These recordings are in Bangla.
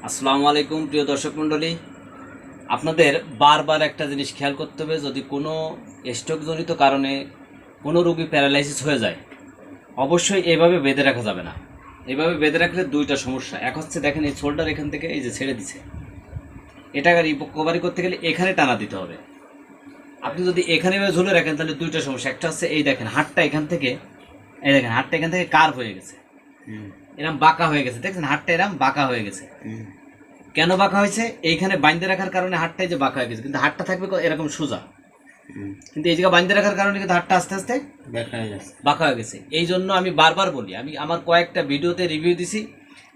আসসালামু আলাইকুম প্রিয় দর্শক মণ্ডলী, আপনাদের বারবার একটা জিনিস খেয়াল করতে হবে, যদি কোনো স্ট্রোকজনিত কারণে কোনো রোগী প্যারালাইসিস হয়ে যায় অবশ্যই এভাবে বেঁধে রাখা যাবে না। এইভাবে বেঁধে রাখলে দুইটা সমস্যা। এক হচ্ছে দেখেন এই শোল্ডার এখান থেকে এই যে ছেড়ে দিছে, এটাকে রিকভারি করতে গেলে এখানে টানা দিতে হবে। আপনি যদি এখানে ঝুলে রাখেন তাহলে দুইটা সমস্যা। একটা হচ্ছে এই দেখেন হাতটা এখান থেকে, এই দেখেন হাতটা এখান থেকে কার্ভ হয়ে গেছে, এরম বাঁকা হয়ে গেছে। দেখছেন হাতটা এরম বাঁকা হয়ে গেছে। কেন বাঁকা হয়েছে? এইখানে বাইন্ধে রাখার কারণে হাতটাই যে বাঁকা হয়ে গেছে, কিন্তু হাতটা থাকবে এরকম সোজা, কিন্তু এই জায়গা বাইন্ধে রাখার কারণে কিন্তু হাতটা আস্তে আস্তে বাঁকা হয়ে গেছে। এই জন্য আমি বারবার বলি, আমি আমার কয়েকটা ভিডিওতে রিভিউ দিছি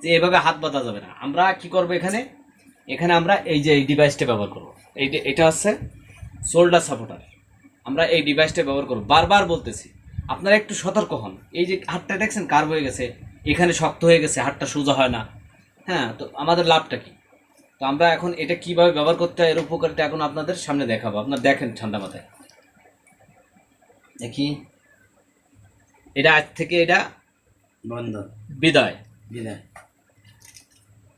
যে এভাবে হাত বাঁধা যাবে না। আমরা কি করব, এখানে এখানে আমরা এই যে এই ডিভাইসটা ব্যবহার করব। এটা হচ্ছে শোল্ডার সাপোর্টার। আমরা এই ডিভাইসটা ব্যবহার করব। বারবার বলতেছি আপনারা একটু সতর্ক হন। এই যে হাতটা দেখছেন কার্ভ হয়ে গেছে, এখানে শক্ত হয়ে গেছে, হাতটা সোজা হয় না। হ্যাঁ, তো আমাদের লাভটা কি? তো আমরা এখন এটা কিভাবে ব্যবহার করতে হয় এর উপকারিতা এখন আপনাদের সামনে দেখাবো। আপনারা দেখেন ঠান্ডা মাথায়। দেখি, এটা আজ থেকে এটা বন্ধ, বিদায়। বিদায়।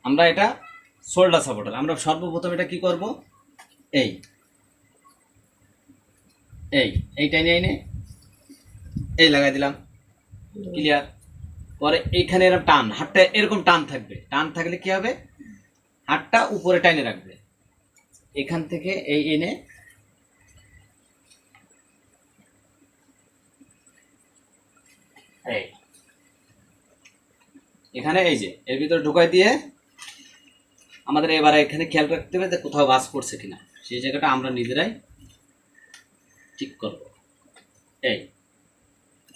আমরা এটা শোল্ডার সাপোর্টার। আমরা সর্বপ্রথম এটা কি করব, এই টাইনে এনে এই লাগাই দিলাম, ক্লিয়ার। পরে এইখানে এরকম টান, হাতটা এরকম টান থাকবে। টান থাকলে কি হবে, হাতটা উপরে টাইনে রাখবে। এখান থেকে এই এনে এই এখানে এই যে এর ভিতরে ঢুকাই দিয়ে আমাদের এবারে এখানে খেয়াল রাখতে হবে যে কোথাও বাস পড়ছে কিনা। সেই জায়গাটা আমরা নিজেরাই ঠিক করব।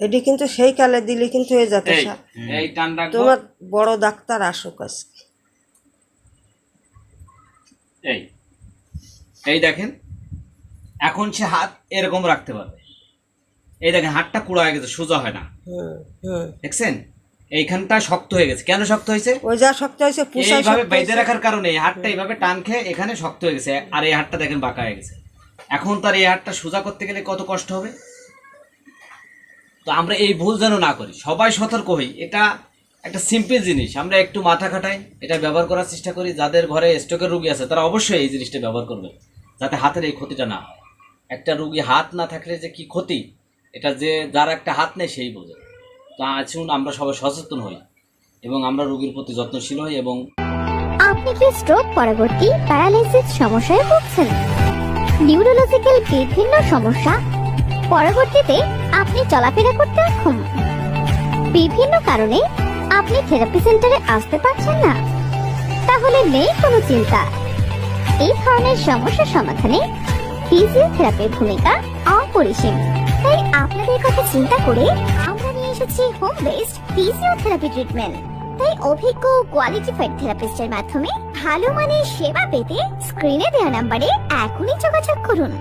এটি কিন্তু সেই কালে দিলে কিন্তু হয়ে যেত। এই টান রাখবো। তোমার বড় ডাক্তার আসুক আজকে। এই দেখেন এখন সে হাত এরকম রাখতে পারবে। এই দেখেন হাতটা কুড়া হয়ে গেছে, সোজা হয় না। দেখছেন এইখানটা শক্ত হয়ে গেছে। কেন শক্ত হয়েছে? ওই যা শক্ত হয়েছে এইভাবে বেঁধে রাখার কারণে এই হাতটা এইভাবে টান খেয়ে এখানে শক্ত হয়ে গেছে, আর এই হাতটা দেখেন বাঁকা হয়ে গেছে। এখন তার এই হাতটা সোজা করতে গেলে কত কষ্ট হবে। তো আমরা এই ভুল যেন না করি, সবাই সতর্ক হই। এটা একটা সিম্পল জিনিস, আমরা একটু মাথা খাটাই, এটা ব্যবহার করার চেষ্টা করি। যাদের ঘরে স্ট্রোকের রোগী আছে তারা অবশ্যই এই জিনিসটা ব্যবহার করবে, যাতে হাতের এই ক্ষতিটা না হয়। একটা রোগী হাত না থাকলে যে কি ক্ষতি, এটা যে যার একটা হাত নেই সেই বোঝে। তো আসুন আমরা সবাই সচেতন হই এবং আমরা রোগীর প্রতি যত্নশীল হই। এবং আপনি কি স্ট্রোক পরবর্তী প্যারালাইসিস সমস্যায় ভুগছেন? নিউরোলজিক্যাল বিভিন্ন সমস্যা পরবর্তীতে আপনি চলাফেরা করতে অক্ষম, বিভিন্ন কারণে আপনি থেরাপি সেন্টারে আসতে পারছেন না? তাহলে নেই কোনো চিন্তা। এই ধরনের সমস্যা সমাধানে ফিজিওথেরাপির ভূমিকা অপরিসীম। তাই আপনাদের কথা চিন্তা করে আমরা নিয়ে এসেছি হোম বেসড ফিজিওথেরাপি ট্রিটমেন্ট। তাই অভিজ্ঞ কোয়ালিফাইড থেরাপিস্টের মাধ্যমে ভালো মানের সেবা পেতে স্ক্রিনে দেওয়া নাম্বারে এখনই যোগাযোগ করুন।